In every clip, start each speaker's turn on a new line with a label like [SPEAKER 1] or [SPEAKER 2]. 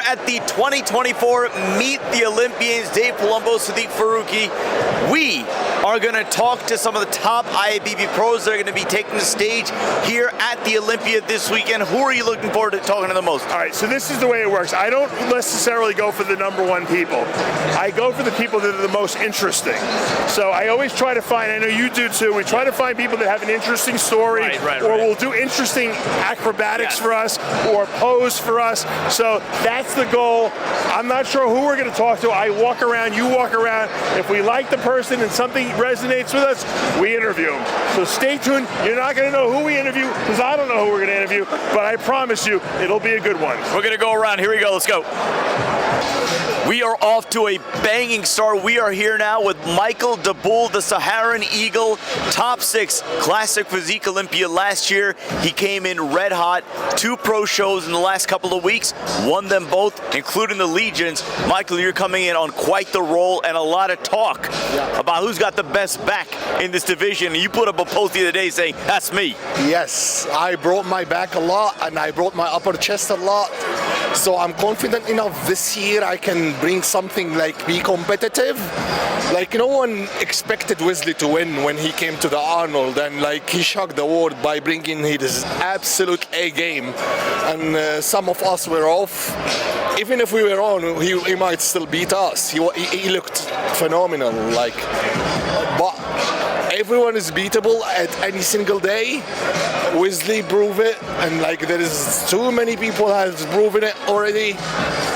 [SPEAKER 1] at the 2024 Meet the Olympians. Dave Palumbo, Siddique, Farooqi. We are going to talk to some of the top IFBB pros that are going to be taking the stage here at the Olympia this weekend. Who are you looking forward to talking to the most?
[SPEAKER 2] All right, so this is the way it works. I don't necessarily go for the #1 people. I go for the people that are the most interesting. So I always try to find, I know you do too, we try to find people that have an interesting story, or will do interesting acrobatics for us, or pose for us. So that's the goal. I'm not sure who we're going to talk to. I walk around, you walk around. If we like the person and something resonates with us, we interview them. So stay tuned. You're not going to know who we interview, because I don't know who we're going to interview, but I promise you, it'll be a good one.
[SPEAKER 1] We're going to go around. Here we go. Let's go. We are off to a banging start. We are here now with Michael Daboul, the Saharan Eagle, top 6 Classic Physique Olympia last year. He came in red hot, 2 pro shows in the last couple of weeks, won them both, including the Legions. Michael, you're coming in on quite the roll and a lot of talk about who's got the best back in this division. You put up a post the other day saying, that's me.
[SPEAKER 3] Yes, I brought my back a lot and I brought my upper chest a lot. So I'm confident enough this year I can bring something like be competitive. Like no one expected Wesley to win when he came to the Arnold, and like he shocked the world by bringing his absolute A game. And some of us were off. Even if we were on, he might still beat us. He looked phenomenal. Like, but everyone is beatable at any single day. Wesley proved it, and like there is too many people has proven it already.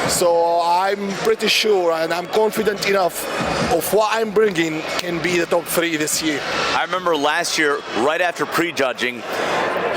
[SPEAKER 3] So I'm pretty sure and I'm confident enough of what I'm bringing can be the top 3 this year.
[SPEAKER 1] I remember last year, right after prejudging,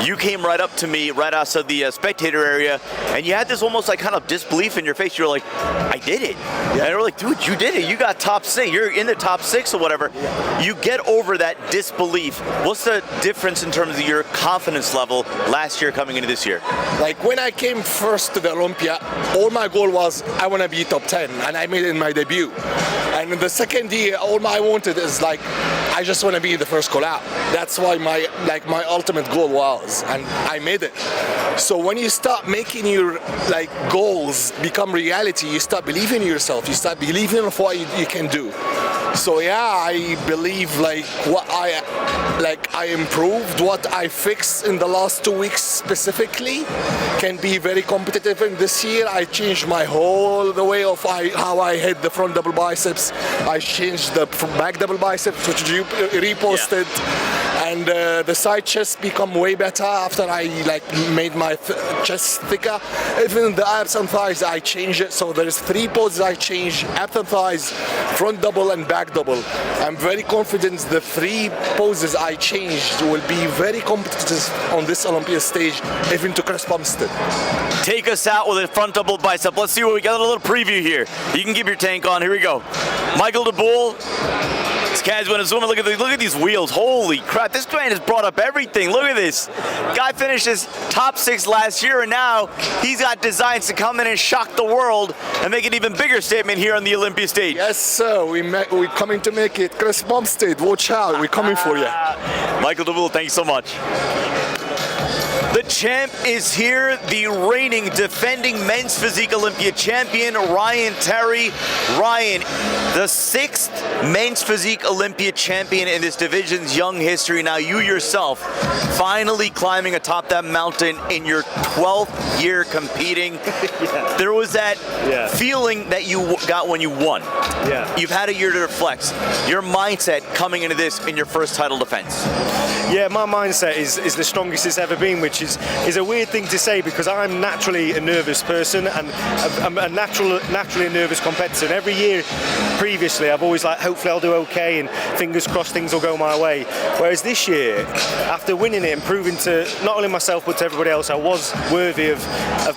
[SPEAKER 1] you came right up to me right outside the spectator area, and you had this almost like kind of disbelief in your face. You were like, I did it. Yeah. And we're like, dude, you did it. You got top 6. You're in the top 6 or whatever. Yeah. You get over that disbelief. What's the difference in terms of your confidence level last year coming into this year?
[SPEAKER 3] Like when I came first to the Olympia, all my goal was I want to be top 10, and I made it in my debut. And in the second year, all I wanted is like, I just want to be the first call out. That's why my ultimate goal was, and I made it. So when you start making your like goals become reality, you start believing in yourself. You start believing in what you can do. So yeah, I believe like what I improved, what I fixed in the last 2 weeks specifically, can be very competitive. And this year I changed my whole the way of how I hit the front double biceps. I changed the back double biceps, which you reposted. Yeah. And the side chest become way better after I like made my chest thicker. Even the abs and thighs I changed it. So there's 3 poses I changed: abs and thighs, front double, and back double. I'm very confident the 3 poses I changed will be very competitive on this Olympia stage, even to Chris Bumstead.
[SPEAKER 1] Take us out with a front double bicep. Let's see what we got. A little preview here. You can keep your tank on. Here we go. Michael Daboul. This guy's going to zoom in. Look at these wheels. Holy crap. This man has brought up everything. Look at this. Guy finished his top 6 last year, and now he's got designs to come in and shock the world and make an even bigger statement here on the Olympia stage.
[SPEAKER 3] Yes, sir. We're coming to make it. Chris Bumstead, watch out. We're coming for you.
[SPEAKER 1] Michael Daboul, thanks so much. The champ is here, the reigning, defending men's physique Olympia champion, Ryan Terry. Ryan, the 6th men's physique Olympia champion in this division's young history. Now you yourself finally climbing atop that mountain in your 12th year competing. Yeah. There was that feeling that you got when you won. Yeah. You've had a year to reflect. Your mindset coming into this in your first title defense.
[SPEAKER 4] Yeah, my mindset is the strongest it's ever been, which is a weird thing to say because I'm naturally a nervous person and I'm a naturally a nervous competitor. And every year previously, I've always like, hopefully I'll do okay and fingers crossed things will go my way. Whereas this year, after winning it and proving to not only myself but to everybody else I was worthy of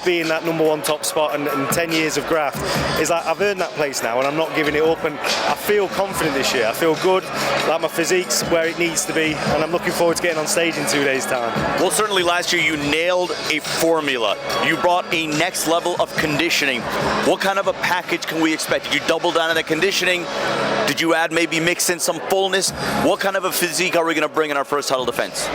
[SPEAKER 4] being that #1 top spot and 10 years of graft, is like I've earned that place now and I'm not giving it up, and I feel confident this year. I feel good, like my physique's where it needs to be, and I'm looking forward to getting on stage in 2 days' time.
[SPEAKER 1] Well, certainly last year year you nailed a formula. You brought a next level of conditioning. What kind of a package can we expect? Did you double down on the conditioning? Did you add, maybe mix in some fullness? What kind of a physique are we going to bring in our first title defense?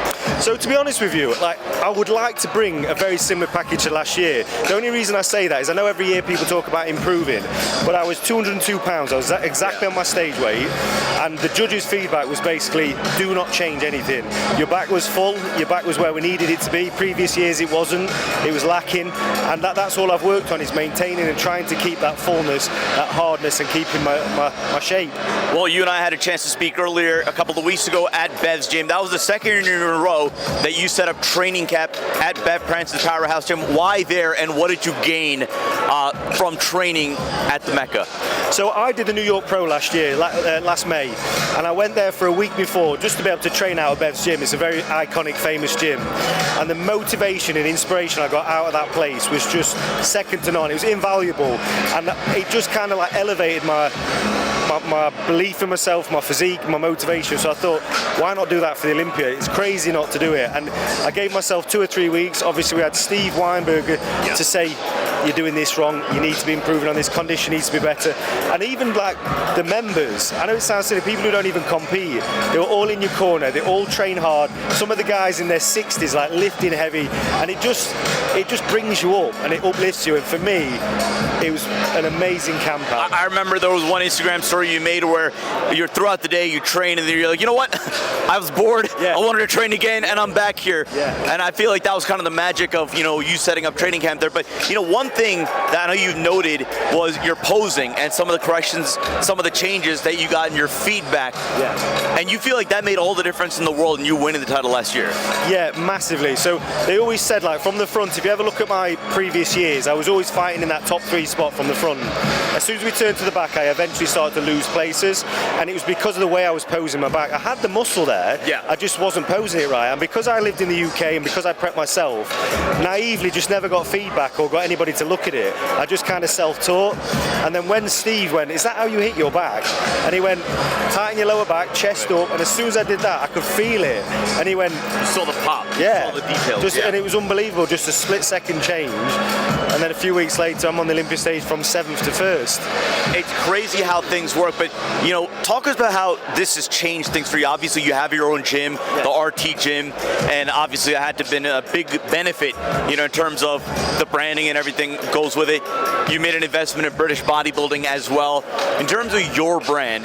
[SPEAKER 4] So to be honest with you, like, I would like to bring a very similar package to last year. The only reason I say that is I know every year people talk about improving, but I was 202 pounds. I was exactly on my stage weight, and the judges' feedback was basically, do not change anything. Your back was full, your back was where we needed it to be. Previous years it wasn't, it was lacking, and that's all I've worked on, is maintaining and trying to keep that fullness, that hardness, and keeping my shape.
[SPEAKER 1] Well, you and I had a chance to speak earlier a couple of weeks ago at Bev's gym. That was the second year in a row that you set up training camp at Bev Prance's Powerhouse Gym. Why there, and what did you gain from training at the Mecca?
[SPEAKER 4] So I did the New York Pro last year, last May, and I went there for a week before just to be able to train out of Bev's gym. It's a very iconic, famous gym, and the motivation and inspiration I got out of that place was just second to none. It was invaluable, and it just kind of like elevated my belief in myself, my physique, my motivation. So I thought, why not do that for the Olympia? It's crazy not to do it. And I gave myself 2 or 3 weeks. Obviously, we had Steve Weinberger to say, you're doing this wrong, you need to be improving on this, condition needs to be better. And even like the members, I know it sounds silly, people who don't even compete, they were all in your corner, they all train hard. Some of the guys in their 60s like lifting heavy, and it just brings you up and it uplifts you. And for me, it was an amazing camp out.
[SPEAKER 1] I remember there was one Instagram story you made where you're throughout the day, you train, and then you're like, you know what? I was bored, I wanted to train again, and I'm back here. And I feel like that was kind of the magic of, you setting up training camp there. But, one thing that I know you noted was your posing and some of the corrections, some of the changes that you got in your feedback. And you feel like that made all the difference in the world in you winning the title last year.
[SPEAKER 4] Yeah, massively. So they always said, like, from the front, if you ever look at my previous years, I was always fighting in that top 3 spot from the front. As soon as we turned to the back, I eventually started to lose places, and it was because of the way I was posing my back. I had the muscle there, I just wasn't posing it right. And because I lived in the UK and because I prepped myself, naively just never got feedback or got anybody to look at it. I just kind of self-taught. And then when Steve went, is that how you hit your back? And he went, tighten your lower back, chest up. And as soon as I did that, I could feel it. And he went,
[SPEAKER 1] you saw the pop,
[SPEAKER 4] yeah,
[SPEAKER 1] you saw the details.
[SPEAKER 4] And it was unbelievable, just a split-second change. And then a few weeks later, I'm on the Olympia stage from 7th to 1st.
[SPEAKER 1] It's crazy how things work, but talk us about how this has changed things for you. Obviously, you have your own gym, the RT gym, and obviously that had to have been a big benefit, in terms of the branding and everything goes with it. You made an investment in British bodybuilding as well. In terms of your brand,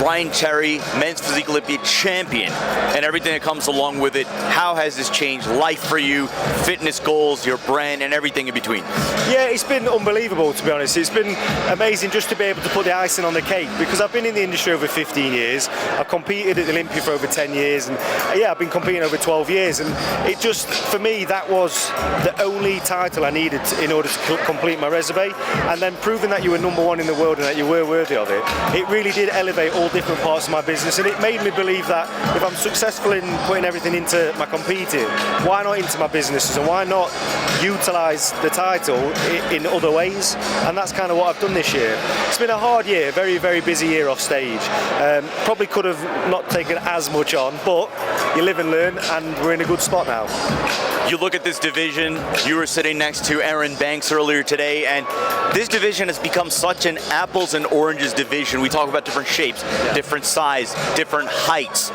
[SPEAKER 1] Ryan Terry, Men's Physique Olympia champion, and everything that comes along with it, how has this changed life for you, fitness goals, your brand, and everything in between?
[SPEAKER 4] Yeah, it's been unbelievable, to be honest. It's been amazing just to be able to put the icing on the cake, because I've been in the industry over 15 years. I've competed at the Olympia for over 10 years, and I've been competing over 12 years. And it just, for me, that was the only title I needed in order to complete my resume. And then proving that you were #1 in the world and that you were worthy of it, it really did elevate all different parts of my business. And it made me believe that if I'm successful in putting everything into my competing, why not into my businesses, and why not utilize the title in other ways? And that's kind of what I've done this year. It's been a hard year, very, very busy year off stage. Probably could have not taken as much on, but you live and learn, and we're in a good spot now.
[SPEAKER 1] You look at this division, you were sitting next to Aaron Banks earlier today, and this division has become such an apples and oranges division. We talk about different shapes, different size, different heights.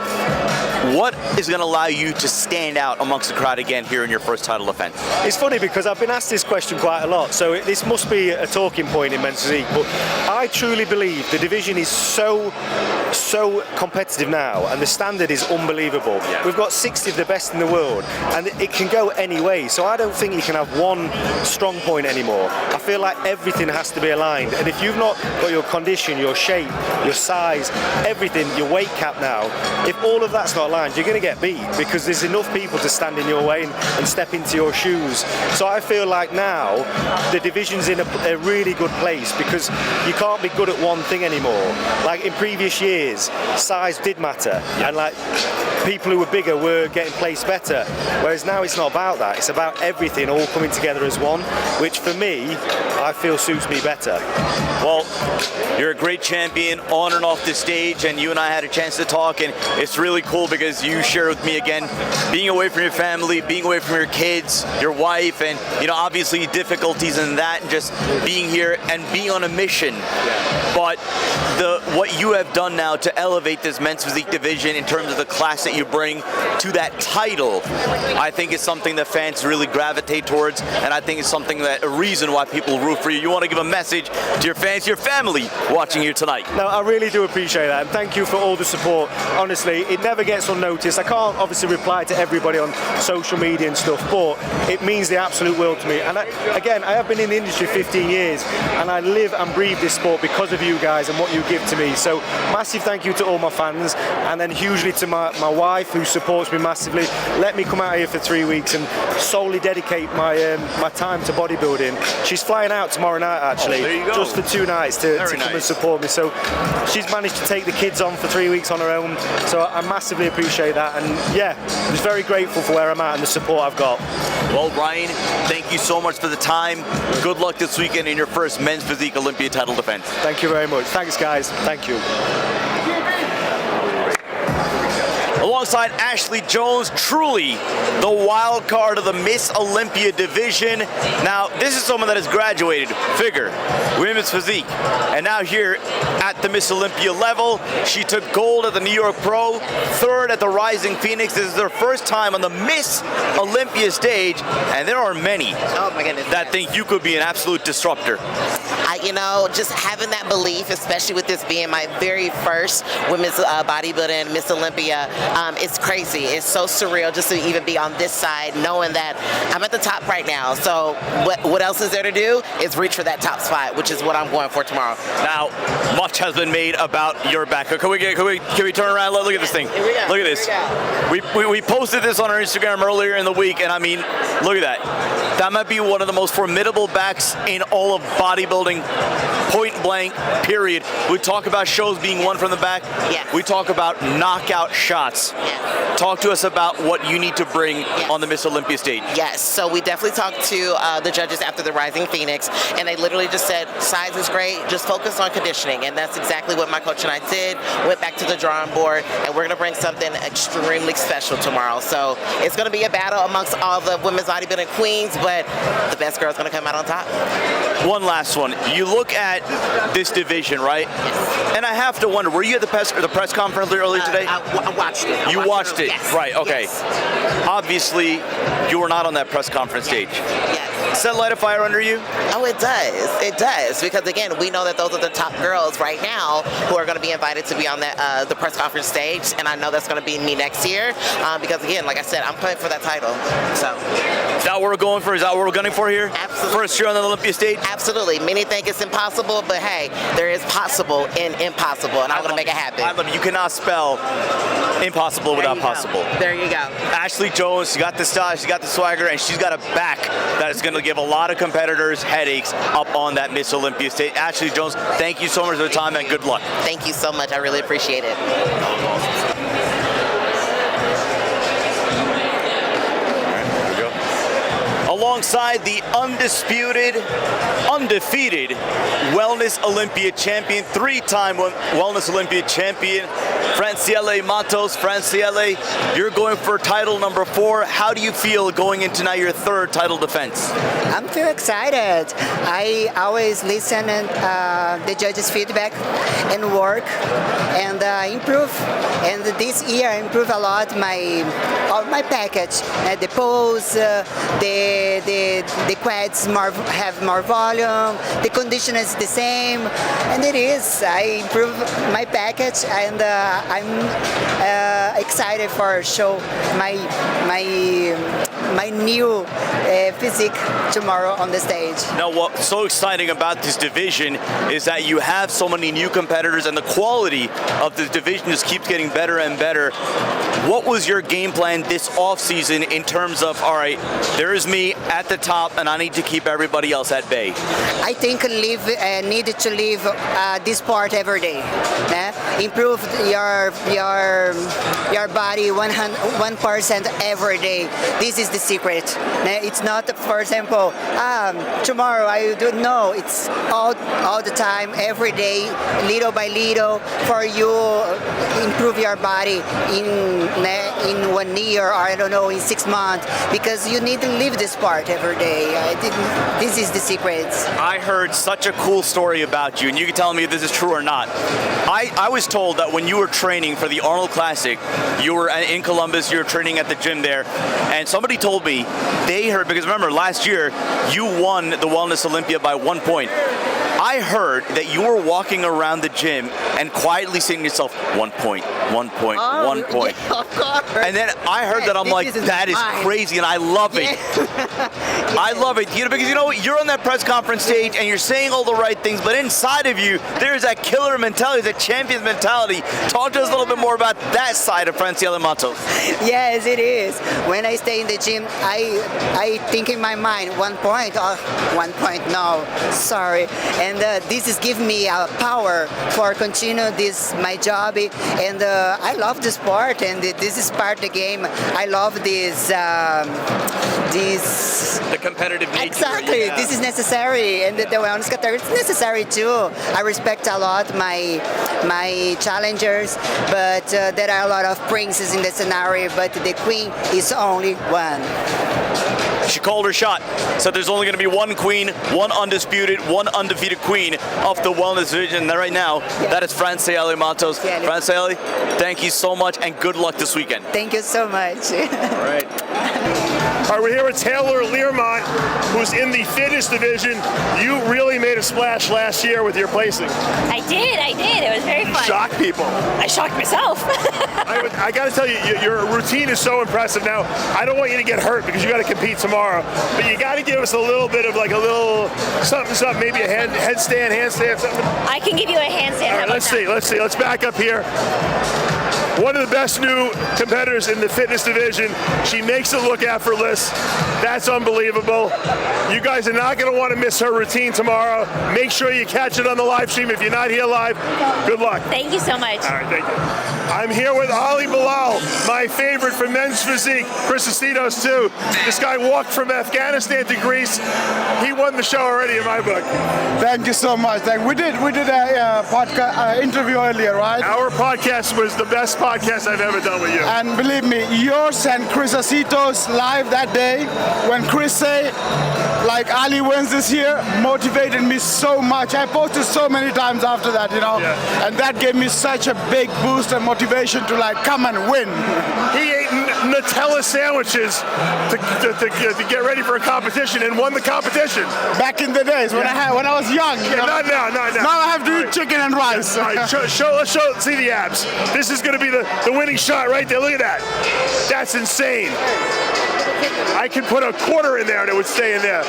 [SPEAKER 1] What is going to allow you to stand out amongst the crowd again here in your first title defense?
[SPEAKER 4] It's funny because I've been asked this question quite a lot, so this must be a talking point in men's physique, but I truly believe the division is so competitive now, and the standard is unbelievable. We've got 60 of the best in the world, and it can go any way, so I don't think you can have one strong point anymore. I feel like everything has to be aligned, and if you've not got your condition, your shape, your size, everything, your weight cap now, if all of that's not aligned, you're going to get beat, because there's enough people to stand in your way and step into your shoes. So I feel like now the division's in a really good place, because you can't be good at one thing anymore. Like in previous years, size did matter, and like people who were bigger were getting placed better. Whereas now it's not about that. It's about everything all coming together as one, which for me, I feel suits me better.
[SPEAKER 1] Well, you're a great champion on and off the stage, and you and I had a chance to talk, and it's really cool because you share with me again, being away from your family, being away from your kids, your wife, and obviously difficulties in that, and just being here and being on a mission. But what you have done now to elevate this men's physique division in terms of the class that you bring to that title, I think is something that fans really gravitate towards, and I think it's something that a reason why people root for you. You want to give a message to your fans, your family watching you tonight.
[SPEAKER 4] No, I really do appreciate that, and thank you for all the support. Honestly, it never gets unnoticed. I can't obviously reply to everybody on social media and stuff, but it means the absolute world to me. And I have been in the industry 15 years, and I live and breathe this sport because of you guys and what you give to me. So massive thank you to all my fans, and then hugely to my wife, who supports me massively. Let me come out here for 3 weeks and solely dedicate my time to bodybuilding. She's flying out tomorrow night, actually, just for 2 nights to come and support me. So she's managed to take the kids on for 3 weeks on her own. So I massively appreciate that, and yeah, I'm just very grateful for where I'm at and the support I've got.
[SPEAKER 1] Well, Ryan, thank you so much for the time. Good luck this weekend in your first men's physique Olympia title defense.
[SPEAKER 4] Thank you very much. Thanks, guys. Thank you.
[SPEAKER 1] Alongside Ashley Jones, truly the wild card of the Miss Olympia division. Now, this is someone that has graduated figure, women's physique, and now here at the Miss Olympia level, she took gold at the New York Pro, third at the Rising Phoenix. This is their first time on the Miss Olympia stage, and there are many that think you could be an absolute disruptor.
[SPEAKER 5] Just having that belief, especially with this being my very first women's bodybuilding Miss Olympia, it's crazy. It's so surreal just to even be on this side, knowing that I'm at the top right now. So what else is there to do? Is reach for that top spot, which is what I'm going for tomorrow.
[SPEAKER 1] Now, much has been made about your back. Can we turn around? Look at this thing. Look at this. We posted this on our Instagram earlier in the week, and I mean, look at that. That might be one of the most formidable backs in all of bodybuilding, point blank, period. We talk about shows being won from the back.
[SPEAKER 5] Yes.
[SPEAKER 1] We talk about knockout shots.
[SPEAKER 5] Yes.
[SPEAKER 1] Talk to us about what you need to bring on the Miss Olympia stage.
[SPEAKER 5] Yes, so we definitely talked to the judges after the Rising Phoenix, and they literally just said, size is great, just focus on conditioning, and that's exactly what my coach and I did. Went back to the drawing board, and we're going to bring something extremely special tomorrow. So it's going to be a battle amongst all the women's bodybuilding queens, but the best girl's going to come out on top.
[SPEAKER 1] One last one. You look at this division, right?
[SPEAKER 5] Yes.
[SPEAKER 1] And I have to wonder, were you at the press conference earlier today?
[SPEAKER 5] I watched it.
[SPEAKER 1] You watched it?
[SPEAKER 5] Yes.
[SPEAKER 1] Right, okay.
[SPEAKER 5] Yes.
[SPEAKER 1] Obviously, you were not on that press conference stage.
[SPEAKER 5] Yes.
[SPEAKER 1] Does that light a fire under you?
[SPEAKER 5] Oh, it does. It does. Because, again, we know that those are the top girls right now who are going to be invited to be on the press conference stage, and I know that's going to be me next year because, again, like I said, I'm playing for that title. So.
[SPEAKER 1] Is that what we're going for? Is that what we're gunning for here?
[SPEAKER 5] Absolutely.
[SPEAKER 1] First year on the Olympia stage?
[SPEAKER 5] Absolutely. Many think it's impossible, but, hey, there is possible in impossible, and I'm going to make it happen.
[SPEAKER 1] I love it. You cannot spell impossible without possible.
[SPEAKER 5] There you go.
[SPEAKER 1] Ashley Jones, she got the style, she got the swagger, and she's got a back that is going to give a lot of competitors headaches up on that Miss Olympia stage. Ashley Jones, thank you so much for the time and good luck.
[SPEAKER 5] Thank you so much. I really appreciate it.
[SPEAKER 1] Alongside the undisputed, undefeated Wellness Olympia champion, three-time Wellness Olympia champion, Francielle Mattos. Francielle, you're going for title number 4. How do you feel going into now your third title defense?
[SPEAKER 6] I'm feel excited. I always listen and the judges' feedback and work and improve. And this year I improve a lot my package. The pose, the quads have more volume. The condition is the same, and it is. I improve my package, and I'm excited for show my new physique tomorrow on the stage.
[SPEAKER 1] Now, what's so exciting about this division is that you have so many new competitors, and the quality of the division just keeps getting better and better. What was your game plan this offseason in terms of, all right, there is me at the top, and I need to keep everybody else at bay?
[SPEAKER 6] I think needed to live this sport every day. Improve your body 1% every day. This is the secret. It's not, for example, tomorrow I don't know. It's all the time, every day, little by little, for you improve your body in 1 year, or I don't know, in 6 months, because you need to live this part every day. This is the secret.
[SPEAKER 1] I heard such a cool story about you, and you can tell me if this is true or not. I was told that when you were training for the Arnold Classic, you were in Columbus, you were training at the gym there, and somebody told me they heard, because remember last year you won the Wellness Olympia by 1 point. I heard that you were walking around the gym and quietly saying to yourself, 1 point, 1 point, 1 point.
[SPEAKER 6] Yeah, of course.
[SPEAKER 1] And then I heard that, I'm like, that is crazy, and I love it. I love it, because you know what, you're on that press conference stage and you're saying all the right things, but inside of you, there's that killer mentality, that champion mentality. Talk to us a little bit more about that side of Francielle Mattos.
[SPEAKER 6] Yes, it is. When I stay in the gym, I think in my mind, 1 point, 1 point, no, sorry. And this is giving me power for continue this my job. And I love the sport, and this is part of the game. I love this.
[SPEAKER 1] The competitive nature.
[SPEAKER 6] Exactly.
[SPEAKER 1] Yeah.
[SPEAKER 6] This is necessary, and the wellness category is necessary too. I respect a lot my challengers, but there are a lot of princes in the scenario, but the queen is only one.
[SPEAKER 1] She called her shot. So there's only going to be one queen, one undisputed, one undefeated queen of the wellness division. And right now, that is Francielle Mattos. Francielle, thank you so much, and good luck this weekend.
[SPEAKER 6] Thank you so much.
[SPEAKER 1] All right.
[SPEAKER 2] All right, we're here with Taylor Learmont, who's in the fitness division. You really made a splash last year with your placing.
[SPEAKER 7] I did. It was very fun.
[SPEAKER 2] Shocked people.
[SPEAKER 7] I shocked myself.
[SPEAKER 2] I got to tell you, your routine is so impressive. Now, I don't want you to get hurt because you got to compete tomorrow, but you got to give us a little bit of like a little something, maybe a handstand, something.
[SPEAKER 7] I can give you a handstand.
[SPEAKER 2] All right, let's see. Let's back up here. One of the best new competitors in the fitness division. She makes it look effortless. That's unbelievable. You guys are not going to want to miss her routine tomorrow. Make sure you catch it on the live stream. If you're not here live, good luck.
[SPEAKER 7] Thank you so much.
[SPEAKER 2] All right, thank you. I'm here with Bilal, my favorite for men's physique. Christositos too. This guy walked from Afghanistan to Greece. He won the show already in my book.
[SPEAKER 8] Thank you so much. We did a podcast interview earlier, right?
[SPEAKER 2] Our podcast was the best podcast I've ever done with you.
[SPEAKER 8] And believe me, yours and Christositos live that day when Chris say, like Ali wins this year, motivated me so much. I posted so many times after that, and that gave me such a big boost and motivation to like come and win.
[SPEAKER 2] He ate Nutella sandwiches to get ready for a competition and won the competition.
[SPEAKER 8] Back in the days when I was young.
[SPEAKER 2] Not now.
[SPEAKER 8] Now I have to eat chicken and rice.
[SPEAKER 2] All right, let's see the abs. This is going to be the winning shot right there. Look at that. That's insane. I could put a quarter in there and it would stay in there.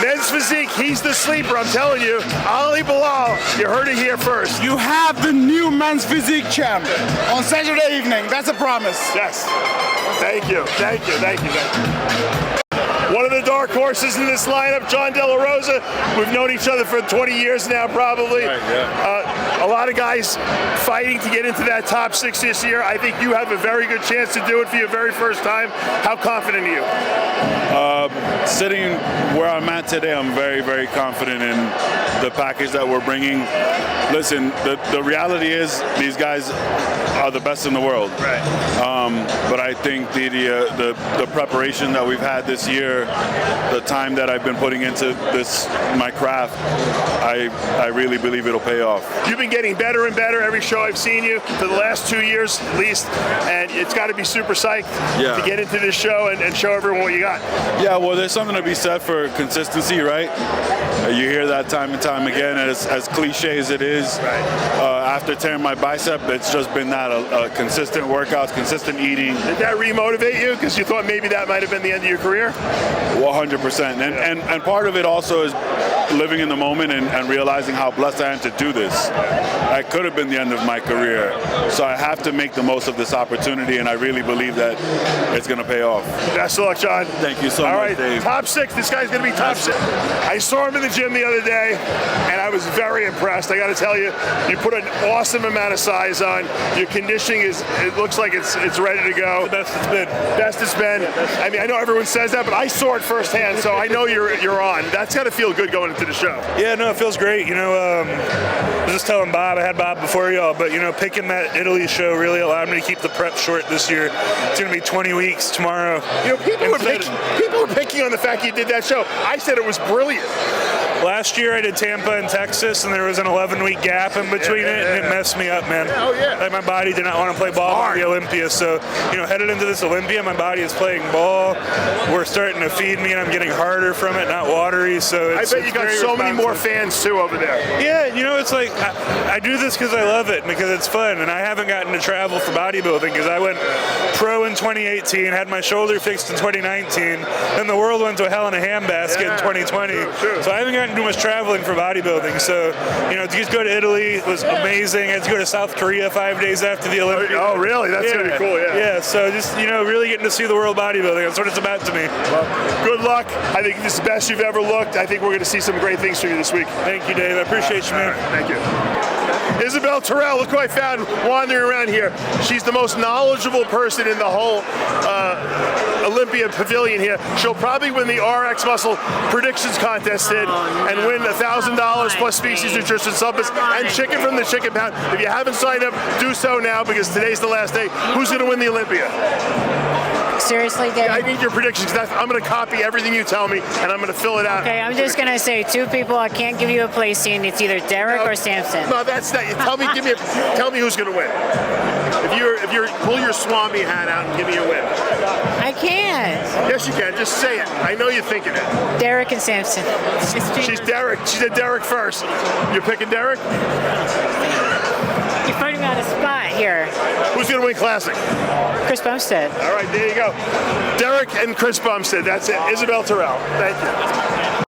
[SPEAKER 2] Men's physique, he's the sleeper, I'm telling you. Bilal, you heard it here first.
[SPEAKER 8] You have the new men's physique champ on Saturday evening. That's a promise.
[SPEAKER 2] Yes. Thank you. One of the dark horses in this lineup, Jon Delarosa. We've known each other for 20 years now, probably.
[SPEAKER 9] Right, yeah.
[SPEAKER 2] A lot of guys fighting to get into that top 6 this year. I think you have a very good chance to do it for your very first time. How confident are you?
[SPEAKER 9] Sitting where I'm at today, I'm very, very confident in the package that we're bringing. Listen, the reality is these guys are the best in the world.
[SPEAKER 2] Right.
[SPEAKER 9] But I think the preparation that we've had this year after the time that I've been putting into this, my craft, I really believe it'll pay off.
[SPEAKER 2] You've been getting better and better every show I've seen you for the last 2 years at least, and it's got to be super psyched to get into this show and show everyone what you got.
[SPEAKER 9] Yeah, well, there's something to be said for consistency, right? You hear that time and time again, as cliche as it is. After tearing my bicep, it's just been that a consistent workouts, consistent eating.
[SPEAKER 2] Did that remotivate you? Because you thought maybe that might have been the end of your career?
[SPEAKER 9] 100%. And part of it also is living in the moment and realizing how blessed I am to do this. That could have been the end of my career. So I have to make the most of this opportunity, and I really believe that it's going to pay off.
[SPEAKER 2] Best of luck, Jon.
[SPEAKER 9] Thank you so much,
[SPEAKER 2] All right,
[SPEAKER 9] Dave.
[SPEAKER 2] top 6. This guy's going to be top 6. I saw him in the gym the other day, and I was very impressed. I got to tell you, you put an awesome amount of size on. Your conditioning it looks like it's ready to go.
[SPEAKER 10] The best it's been.
[SPEAKER 2] Best it's been. I mean, I know everyone says that, but I saw it firsthand, so I know you're on. That's got to feel good going into the show.
[SPEAKER 10] Yeah, no, it feels great. I was just telling Bob, I had Bob before y'all, but picking that Italy show really allowed me to keep the prep short this year. It's going to be 20 weeks tomorrow.
[SPEAKER 2] People were picking on the fact you did that show. I said it was brilliant.
[SPEAKER 10] Last year I did Tampa and Texas, and there was an 11-week gap in between it, and it messed me up, man.
[SPEAKER 2] Oh, yeah.
[SPEAKER 10] Like, my body did not want to play ball at the Olympia, so, headed into this Olympia, my body is playing ball. We're starting to feed me, and I'm getting harder from it, not watery, so it's
[SPEAKER 2] I bet you got so many more fans, too, over there.
[SPEAKER 10] Yeah, it's like, I do this because I love it, because it's fun, and I haven't gotten to travel for bodybuilding, because I went pro in 2018, had my shoulder fixed in 2019, then the world went to a hell in a handbasket in 2020, so I haven't gotten to do much traveling for bodybuilding. So, to just go to Italy was amazing. I had to go to South Korea 5 days after the Olympics.
[SPEAKER 2] Oh, really? That's going to be cool, yeah.
[SPEAKER 10] Yeah, so just, really getting to see the world bodybuilding. That's what it's about to me.
[SPEAKER 2] Well, good luck. I think this is the best you've ever looked. I think we're going to see some great things from you this week.
[SPEAKER 10] Thank you, Dave. I appreciate you, man.
[SPEAKER 2] Thank you. Isabelle Turrelle, look who I found wandering around here. She's the most knowledgeable person in the whole Olympia pavilion here. She'll probably win the RXMuscle predictions contest and win $1,000 plus species nutrition supplements and chicken from the chicken pound. If you haven't signed up, do so now because today's the last day. Who's going to win the Olympia?
[SPEAKER 11] Seriously, Dave?
[SPEAKER 2] Yeah, I need your predictions because I'm going to copy everything you tell me and I'm going to fill it out.
[SPEAKER 11] Okay, I'm just going to say 2 people. I can't give you a placing. It's either Derek or Samson.
[SPEAKER 2] No, that's not. Tell me who's going to win. If you're pull your Swami hat out and give me a win.
[SPEAKER 11] I can't.
[SPEAKER 2] Yes, you can. Just say it. I know you're thinking it.
[SPEAKER 11] Derek and Samson.
[SPEAKER 2] She's Derek. She said Derek first. You're picking Derek?
[SPEAKER 11] You're putting me on a spot here.
[SPEAKER 2] Who's going to win Classic?
[SPEAKER 11] Chris Bumstead.
[SPEAKER 2] All right, there you go. Derek and Chris Bumstead. That's it. Isabelle Turrelle. Thank you.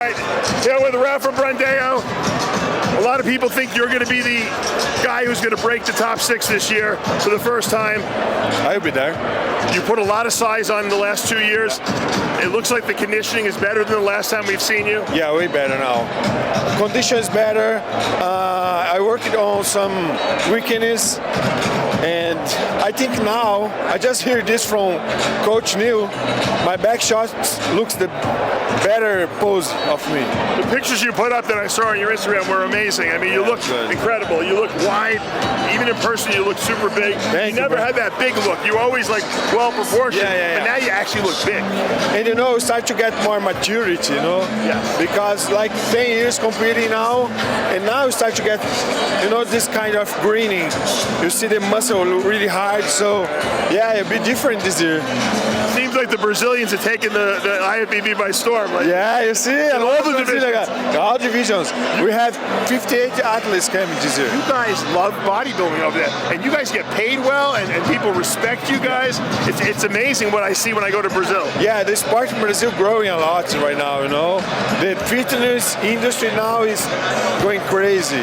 [SPEAKER 2] All right, here with Rafael Brandao. A lot of people think you're going to be the guy who's going to break the top 6 this year for the first time.
[SPEAKER 12] I'll be there.
[SPEAKER 2] You put a lot of size on in the last 2 years. It looks like the conditioning is better than the last time we've seen you.
[SPEAKER 12] Yeah, way better now. Condition is better. I worked on some weakness, and I think now, I just heard this from Coach Neil, my back shot looks the better pose of me.
[SPEAKER 2] The pictures you put up that I saw on your Instagram were amazing. I mean, you look incredible. You look wide. Even in person, you look super big. You never had that big look. You were always like well proportioned, but now you actually look big.
[SPEAKER 12] And start to get more maturity, because like 10 years competing now, and now you start to get, this kind of greening. You see the muscle really hard, so yeah, it'll be different this year.
[SPEAKER 2] Seems like the Brazilians are taking the IFBB by storm. Like,
[SPEAKER 12] yeah, you see, and all the divisions. All divisions. We have 58 athletes coming this year.
[SPEAKER 2] You guys love bodybuilding over there, and you guys get paid well, and people respect you guys. It's amazing what I see when I go to Brazil.
[SPEAKER 12] Yeah, the sport in Brazil growing a lot right now, The fitness industry now is going crazy.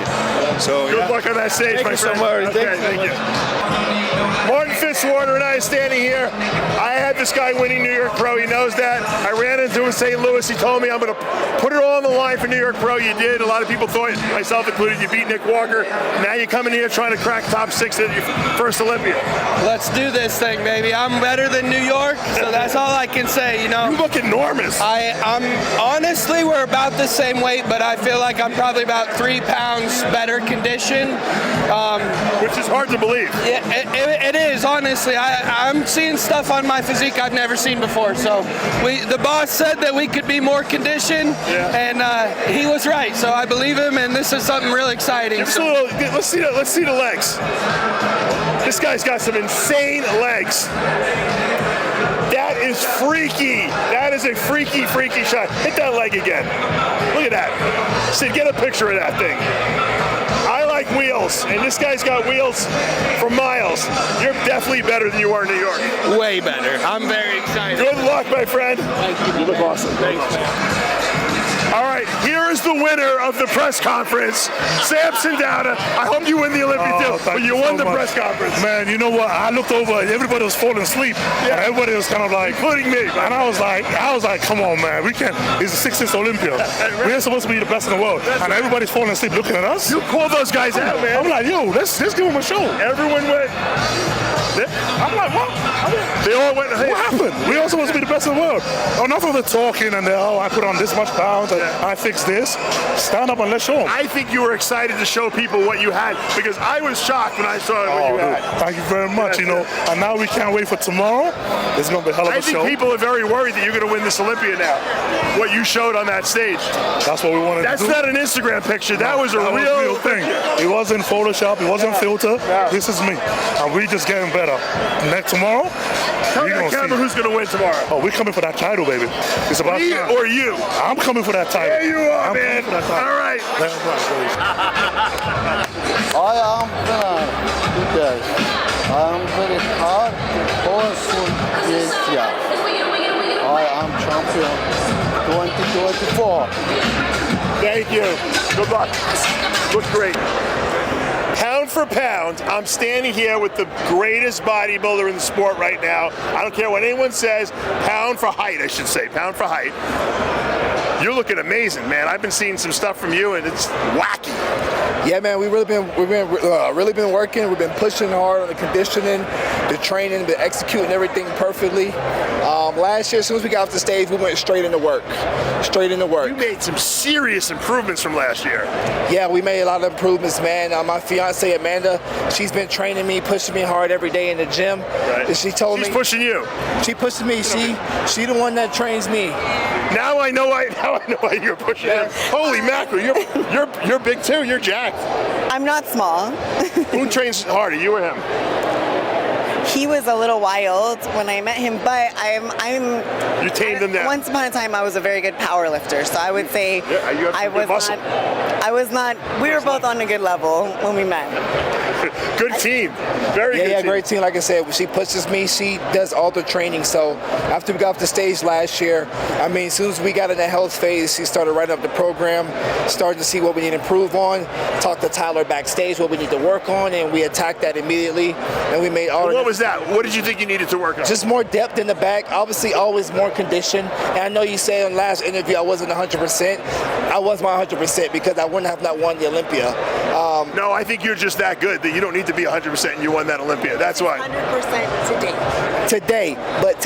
[SPEAKER 12] So
[SPEAKER 2] good luck on that stage, my friend. Thank you. Martin Fitzwater and I are standing here. I had this guy winning New York Pro. He knows that. I ran into him in St. Louis. He told me I'm going to put it all on the line for New York Pro. You did. A lot of people thought, myself included, you beat Nick Walker. Now you're coming here trying to crack top 6 at your first Olympia.
[SPEAKER 13] Let's do this thing, baby. I'm better than New York, so that's all I can say,
[SPEAKER 2] You look enormous.
[SPEAKER 13] I'm honestly, we're about the same weight, but I feel like I'm probably about 3 pounds better condition.
[SPEAKER 2] Which is hard to believe.
[SPEAKER 13] Yeah, it is, honestly. honestly. I'm seeing stuff on my physique I've never seen before. So the boss said that we could be more conditioned, and he was right. So I believe him, and this is something really exciting.
[SPEAKER 2] Let's see the legs. This guy's got some insane legs. That is freaky. That is a freaky shot. Hit that leg again. Look at that. Sid, get a picture of that thing. I like wheels, and this guy's got wheels for miles. You're definitely better than you are in New York.
[SPEAKER 13] Way better. I'm very excited.
[SPEAKER 2] Good luck, my friend. Thank you. You look awesome. Thanks. All right, here is the winner of the press conference, Samson Dauda. I hope you win the Olympia too, but you won the press conference.
[SPEAKER 10] Man, you know what? I looked over, everybody was falling asleep. Yeah. And everybody was kind of like,
[SPEAKER 2] including me.
[SPEAKER 10] And I was like, come on, man, we can't. It's the 6th Olympia. We're supposed to be the best in the world, and everybody's falling asleep looking at us.
[SPEAKER 2] You call those guys out, man.
[SPEAKER 10] I'm like, yo, let's give them a show.
[SPEAKER 2] Everyone went.
[SPEAKER 10] I'm like, what?
[SPEAKER 2] They all went. Hey.
[SPEAKER 10] What happened? We all supposed to be the best in the world. Enough of the talking and I put on this much pounds and I fixed this. Stand up and let's show them.
[SPEAKER 2] I think you were excited to show people what you had because I was shocked when I saw what you had.
[SPEAKER 10] Thank you very much. And now we can't wait for tomorrow. It's gonna be a hell of a show.
[SPEAKER 2] I think people are very worried that you're gonna win this Olympia now. What you showed on that stage.
[SPEAKER 10] That's what we wanted to do.
[SPEAKER 2] That's not an Instagram picture. That was a real
[SPEAKER 10] thing. It wasn't Photoshop. It wasn't filter. This is me. And we just getting better. Tomorrow,
[SPEAKER 2] tell that camera who's going to win tomorrow.
[SPEAKER 10] Oh, we're coming for that title, baby. It's about
[SPEAKER 2] me or you?
[SPEAKER 10] I'm coming for that title.
[SPEAKER 2] There you are, man. All right.
[SPEAKER 14] I am today. I am very hard person this year. I am champion 2024.
[SPEAKER 2] Thank you. Good luck. Look great. Pound for pound, I'm standing here with the greatest bodybuilder in the sport right now. I don't care what anyone says. Pound for height, I should say. Pound for height. You're looking amazing, man. I've been seeing some stuff from you, and it's wacky.
[SPEAKER 3] Yeah, man, we've really been working. We've been pushing hard on the conditioning, the training, the executing everything perfectly. Last year, as soon as we got off the stage, we went straight into work. You
[SPEAKER 2] made some serious improvements from last year.
[SPEAKER 3] Yeah, we made a lot of improvements, man. My fiance Amanda, she's been training me, pushing me hard every day in the gym.
[SPEAKER 2] Right.
[SPEAKER 3] And she told me
[SPEAKER 2] she's pushing you.
[SPEAKER 3] She pushes me. She the one that trains me.
[SPEAKER 2] Now I know why you're pushing him. Holy mackerel, you're big too. You're jacked.
[SPEAKER 15] I'm not small.
[SPEAKER 2] Who trains harder, you or him?
[SPEAKER 15] He was a little wild when I met him, but
[SPEAKER 2] You tamed him down.
[SPEAKER 15] Once upon a time, I was a very good power lifter, so I would say I was not. We were both on a good level when we met.
[SPEAKER 2] Good team. Very good team.
[SPEAKER 3] Great team. Like I said, she pushes me. She does all the training. So after we got off the stage last year, as soon as we got in the health phase, she started writing up the program, started to see what we need to improve on, talked to Tyler backstage what we need to work on, and we attacked that immediately. And we made all.
[SPEAKER 2] What was that? What did you think you needed to work on?
[SPEAKER 3] Just more depth in the back. Obviously, always more condition. And I know you said in the last interview I wasn't 100%. I was my 100% because I wouldn't have not won the Olympia.
[SPEAKER 2] No, I think you're just that good that you don't need to be 100% and you won that Olympia. That's why.
[SPEAKER 15] 100%
[SPEAKER 3] today. But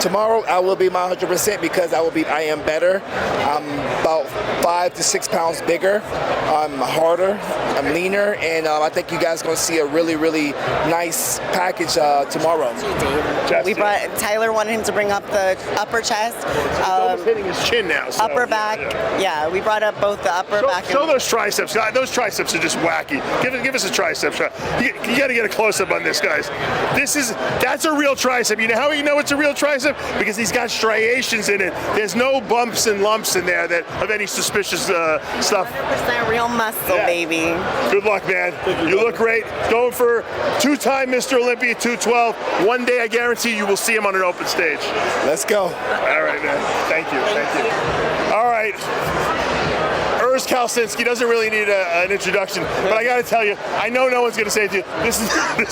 [SPEAKER 3] tomorrow, I will be my 100% because I am better. I'm about 5 to 6 pounds bigger. I'm harder. I'm leaner, and I think you guys are going to see a really, really nice package tomorrow.
[SPEAKER 15] Tyler wanted him to bring up the upper chest.
[SPEAKER 2] Hitting his chin now. So.
[SPEAKER 15] Upper back. Yeah, we brought up both the upper back.
[SPEAKER 2] Show those triceps. Those triceps are just wacky. Give us a tricep shot. You got to get a close up on this, guys. That's a real tricep. You know how you know it's a real tricep? Because he's got striations in it. There's no bumps and lumps in there that of any suspicious stuff.
[SPEAKER 15] 100% real muscle, baby.
[SPEAKER 2] Good luck, man. You look great. Going for two-time Mr. Olympia 212. One day, I guarantee you will see him on an open stage.
[SPEAKER 3] Let's go.
[SPEAKER 2] All right, man. Thank you. All right. Urs Kalecinski doesn't really need an introduction, but I got to tell you, I know no one's going to say it to you. This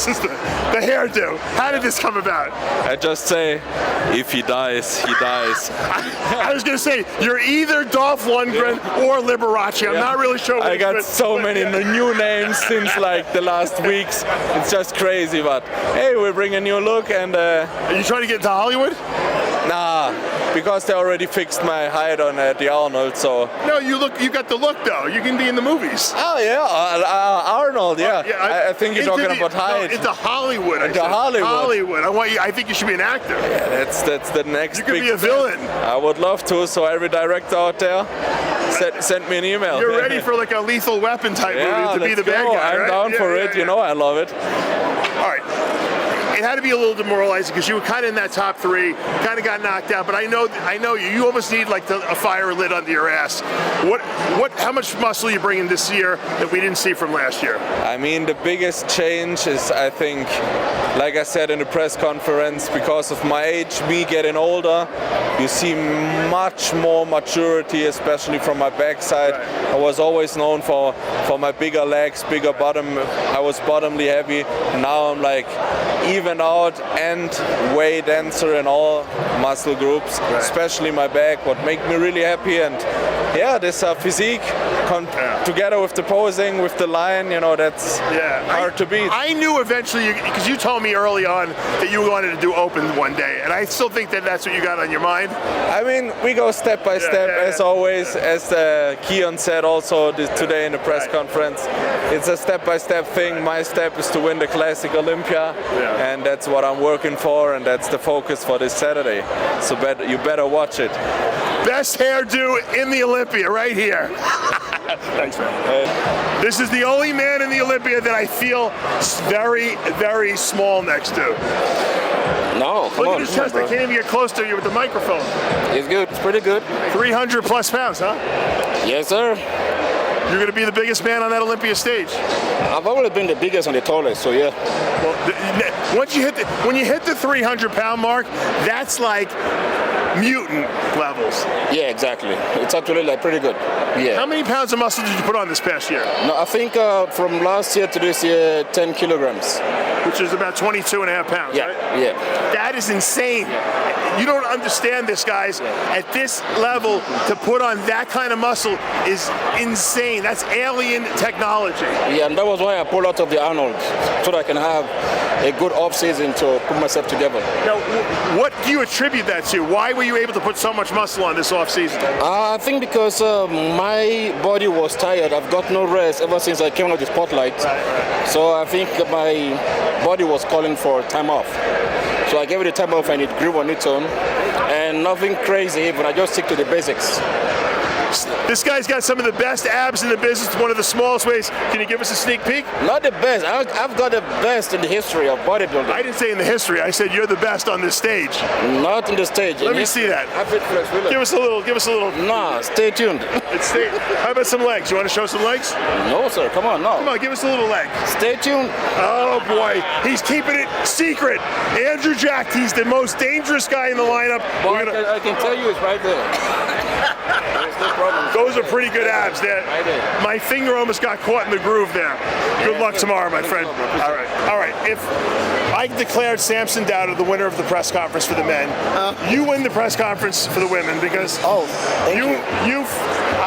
[SPEAKER 2] is the hairdo. How did this come about?
[SPEAKER 16] I just say, if he dies, he dies.
[SPEAKER 2] I was going to say, you're either Dolph Lundgren or Liberace. I'm not really sure.
[SPEAKER 16] I got so many new names since like the last weeks. It's just crazy, but hey, we bring a new look and.
[SPEAKER 2] Are you trying to get into Hollywood?
[SPEAKER 16] Nah. because they already fixed my height on the Arnold. So
[SPEAKER 2] no, you got the look though. You can be in the movies.
[SPEAKER 16] Oh yeah, Arnold. Yeah, I think you're talking about height.
[SPEAKER 2] Into Hollywood.
[SPEAKER 16] Hollywood.
[SPEAKER 2] I think you should be an actor.
[SPEAKER 16] Yeah, that's the next.
[SPEAKER 2] You could be a villain.
[SPEAKER 16] I would love to. So every director out there, send me an email.
[SPEAKER 2] You're ready for like a Lethal Weapon type movie to be the bad guy,
[SPEAKER 16] I'm
[SPEAKER 2] right?
[SPEAKER 16] down for it. You know, I love it.
[SPEAKER 2] All right. It had to be a little demoralizing because you were kind of in that top 3, kind of got knocked out. But I know you. You almost need like a fire lit under your ass. How much muscle are you bringing this year that we didn't see from last year?
[SPEAKER 16] I mean, the biggest change is, I think, like I said in the press conference, because of my age, me getting older, you see much more maturity, especially from my backside. I was always known for my bigger legs, bigger bottom. I was bottomly heavy. Now I'm like even out and way denser in all muscle groups, especially my back, what make me really happy. And yeah, this physique together with the posing, with the line, you know, that's hard to beat.
[SPEAKER 2] I knew eventually, because you told me early on that you wanted to do open one day, and I still think that that's what you got on your mind.
[SPEAKER 16] I mean, we go step by step, as always, as Keone said also today in the press conference. It's a step-by-step thing. My step is to win the Classic Olympia, and that's what I'm working for, and that's the focus for this Saturday. So you better watch it.
[SPEAKER 2] Best hairdo in the Olympia, right here. Thanks, man. This is the only man in the Olympia that I feel very, very small next to.
[SPEAKER 17] No, come
[SPEAKER 2] Look
[SPEAKER 17] on.
[SPEAKER 2] at his chest. I can't even get close to you with the microphone.
[SPEAKER 17] It's good. It's pretty good.
[SPEAKER 2] 300 plus pounds, huh?
[SPEAKER 17] Yes, sir.
[SPEAKER 2] You're going to be the biggest man on that Olympia stage.
[SPEAKER 17] I've always been the biggest and the tallest, so yeah.
[SPEAKER 2] Well, when you hit the 300-pound mark, that's like mutant levels.
[SPEAKER 17] Yeah, exactly. It's actually like pretty good. Yeah.
[SPEAKER 2] How many pounds of muscle did you put on this past year?
[SPEAKER 17] No, I think from last year to this year, 10 kilograms.
[SPEAKER 2] Which is about 22.5 pounds,
[SPEAKER 17] yeah,
[SPEAKER 2] right?
[SPEAKER 17] Yeah.
[SPEAKER 2] That is insane. You don't understand this, guys. At this level, to put on that kind of muscle is insane. That's alien technology.
[SPEAKER 17] Yeah, and that was why I pulled out of the Arnold, so that I can have a good off-season to put myself together.
[SPEAKER 2] Now, what do you attribute that to? Why were you able to put so much muscle on this off-season?
[SPEAKER 17] I think because my body was tired. I've got no rest ever since I came out of the spotlight. So I think my body was calling for time off. So I gave it a time off and it grew on its own. And nothing crazy, but I just stick to the basics.
[SPEAKER 2] This guy's got some of the best abs in the business, one of the smallest waist. Can you give us a sneak peek?
[SPEAKER 17] Not the best. I've got the best in the history of bodybuilding.
[SPEAKER 2] I didn't say in the history. I said you're the best on this stage.
[SPEAKER 17] Not in the stage.
[SPEAKER 2] Let me see that. Give us a little.
[SPEAKER 17] Nah, stay tuned.
[SPEAKER 2] How about some legs? You want to show some legs?
[SPEAKER 17] No, sir. Come on, no.
[SPEAKER 2] Come on, give us a little leg.
[SPEAKER 17] Stay tuned.
[SPEAKER 2] Oh boy, he's keeping it secret. Andrew Jack, he's the most dangerous guy in the lineup.
[SPEAKER 17] I can tell you it's right there.
[SPEAKER 2] Those are pretty good abs there. My finger almost got caught in the groove there. Good luck tomorrow, my friend. All right. If I declared Samson Dauda the winner of the press conference for the men, you win the press conference for the women because I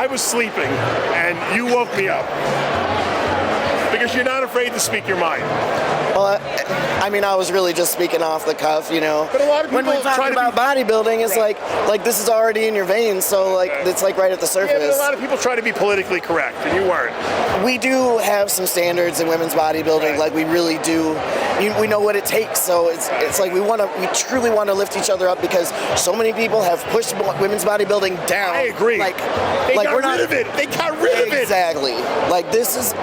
[SPEAKER 2] was sleeping and you woke me up. Because you're not afraid to speak your mind.
[SPEAKER 18] Well, I mean, I was really just speaking off the cuff, you know.
[SPEAKER 2] But a lot of people
[SPEAKER 18] when we talk about bodybuilding, it's like this is already in your veins, so like it's like right at the surface.
[SPEAKER 2] Yeah, but a lot of people try to be politically correct, and you weren't.
[SPEAKER 18] We do have some standards in women's bodybuilding, like we really do. We know what it takes, so it's like we truly want to lift each other up because so many people have pushed women's bodybuilding down.
[SPEAKER 2] I agree. They got rid of it. They got rid of it.
[SPEAKER 18] Exactly. Like this is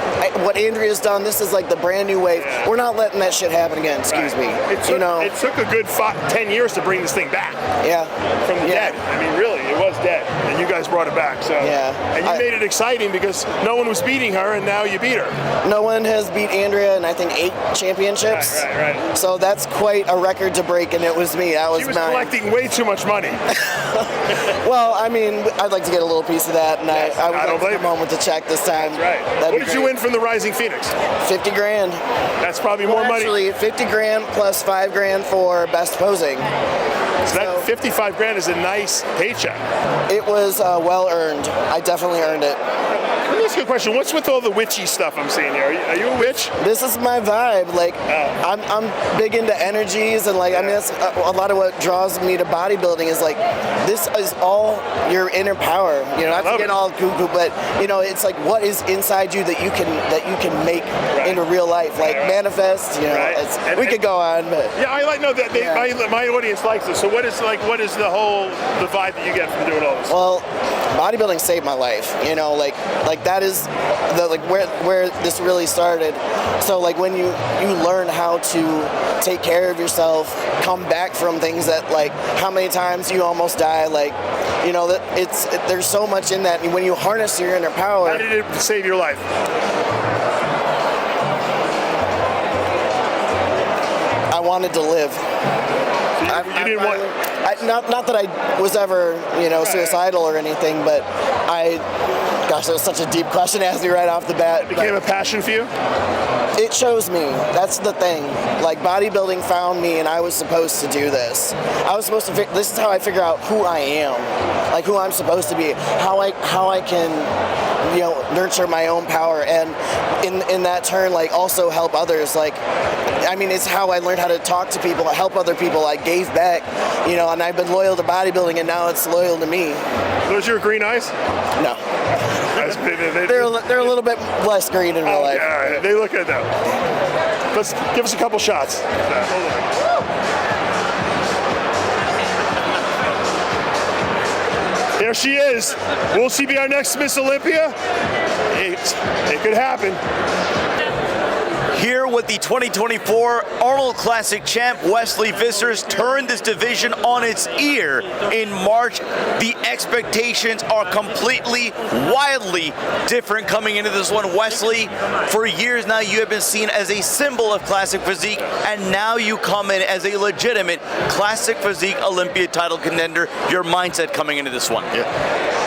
[SPEAKER 18] what Andrea's done. This is like the brand new wave. We're not letting that shit happen again. Excuse me.
[SPEAKER 2] It took a good 10 years to bring this thing back.
[SPEAKER 18] Yeah.
[SPEAKER 2] From the dead. I mean, really, it was dead, and you guys brought it back. So.
[SPEAKER 18] Yeah.
[SPEAKER 2] And you made it exciting because no one was beating her, and now you beat her.
[SPEAKER 18] No one has beat Andrea in I think 8 championships.
[SPEAKER 2] Right.
[SPEAKER 18] So that's quite a record to break, and it was me.
[SPEAKER 2] She was collecting way too much money.
[SPEAKER 18] Well, I mean, I'd like to get a little piece of that, and I would like to come home with the check this time.
[SPEAKER 2] That's right. What did you win from the Rising Phoenix?
[SPEAKER 18] 50 grand.
[SPEAKER 2] That's probably more money.
[SPEAKER 18] Actually, 50 grand plus 5 grand for best posing.
[SPEAKER 2] So that 55 grand is a nice paycheck.
[SPEAKER 18] It was well earned. I definitely earned it.
[SPEAKER 2] Let me That's a good question. What's with all the witchy stuff I'm seeing here? Are you a witch?
[SPEAKER 18] This is my vibe. Like, I'm big into energies, and like, I mean, that's a lot of what draws me to bodybuilding is like, this is all your inner power. You know, not to get all cuckoo, but you know, it's like what is inside you that you can make into real life, like manifest. You know, we could go on, but
[SPEAKER 2] yeah, I like know that my audience likes this. So what is the vibe that you get from doing all this?
[SPEAKER 18] Well, bodybuilding saved my life. You know, like that is the where this really started. So like when you learn how to take care of yourself, come back from things that like how many times you almost die, like you know that there's so much in that. And when you harness your inner power,
[SPEAKER 2] how did it save your life?
[SPEAKER 18] I wanted to live.
[SPEAKER 2] You didn't want.
[SPEAKER 18] Not that I was ever, you know, suicidal or anything, but gosh, that was such a deep question to ask me right off the bat.
[SPEAKER 2] It became a passion for you?
[SPEAKER 18] It chose me. That's the thing. Like, bodybuilding found me, and I was supposed to do this. I was supposed to. This is how I figure out who I am, like who I'm supposed to be, how I can, you know, nurture my own power, and in that turn, like also help others. Like, I mean, it's how I learned how to talk to people, help other people. I gave back, you know, and I've been loyal to bodybuilding, and now it's loyal to me.
[SPEAKER 2] Those your green eyes?
[SPEAKER 18] No. They're a little bit less green in real life.
[SPEAKER 2] Yeah, they look good though. Let's give us a couple shots. Hold on. There she is. Will she be our next Miss Olympia? It could happen.
[SPEAKER 1] Here with the 2024 Arnold Classic champ, Wesley Vissers, turned this division on its ear in March. The expectations are completely, wildly different coming into this one. Wesley, for years now, you have been seen as a symbol of classic physique, and now you come in as a legitimate classic physique Olympia title contender. Your mindset coming into this one?
[SPEAKER 19] Yeah.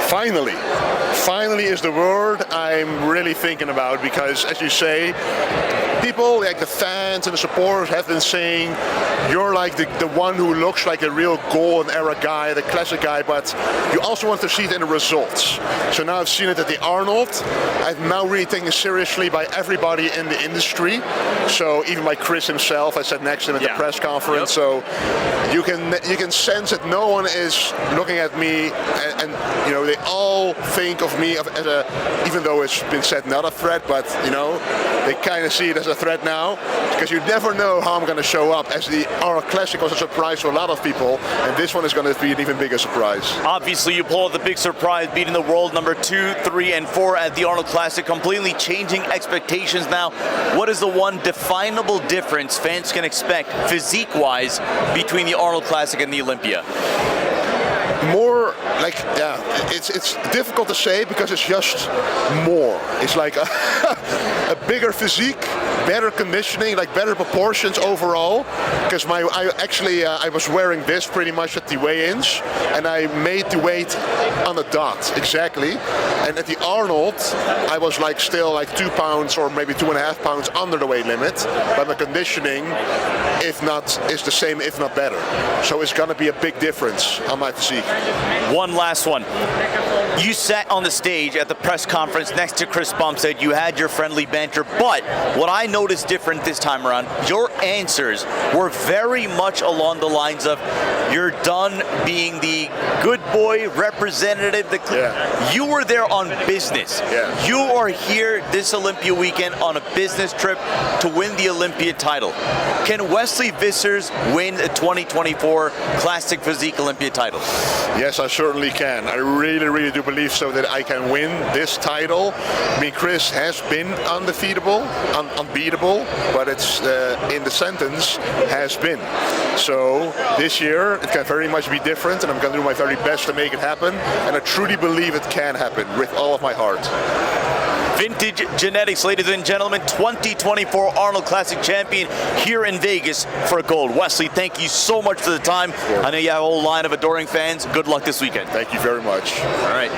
[SPEAKER 19] Finally is the word I'm really thinking about, because as you say, people like the fans and the supporters have been saying you're like the one who looks like a real golden era guy, the classic guy, but you also want to see it in the results. So now I've seen it at the Arnold. I've now really taken it seriously by everybody in the industry. So even by Chris himself, I sat next to him at the press conference. So you can sense that no one is looking at me, and you know, they all think of me as even though it's been said not a threat, but you know, they kind of see it as a threat now, because you never know how I'm going to show up. As the Arnold Classic was a surprise to a lot of people, and this one is going to be an even bigger surprise.
[SPEAKER 1] Obviously, you pull out the big surprise, beating the world number 2, 3, and 4 at the Arnold Classic, completely changing expectations now. What is the one definable difference fans can expect physique-wise between the Arnold Classic and the Olympia?
[SPEAKER 19] More like, yeah, it's difficult to say because it's just more. It's like a bigger physique, better conditioning, like better proportions overall. Because I was wearing this pretty much at the weigh-ins, and I made the weight on the dot exactly. And at the Arnold, I was like still like 2 pounds or maybe 2.5 pounds under the weight limit. But my conditioning, if not, is the same, if not better. So it's gonna be a big difference on my physique.
[SPEAKER 1] One last one. You sat on the stage at the press conference next to Chris Bumstead. You had your friendly banter, but what I noticed different this time around, your answers were very much along the lines of, you're done being the good boy representative. You were there on business.
[SPEAKER 19] Yeah.
[SPEAKER 1] You are here this Olympia weekend on a business trip to win the Olympia title. Can Wesley Vissers win the 2024 Classic Physique Olympia title?
[SPEAKER 19] Yes, I certainly can. I really, really do believe so that I can win this title. I mean, Chris has been unbeatable, but it's in the sentence has been. So this year it can very much be different, and I'm going to do my very best to make it happen. And I truly believe it can happen with all of my heart.
[SPEAKER 1] Vintage Genetics, ladies and gentlemen, 2024 Arnold Classic champion here in Vegas for gold. Wesley, thank you so much for the time. I know you have a whole line of adoring fans. Good luck this weekend.
[SPEAKER 19] Thank you very much.
[SPEAKER 1] All right.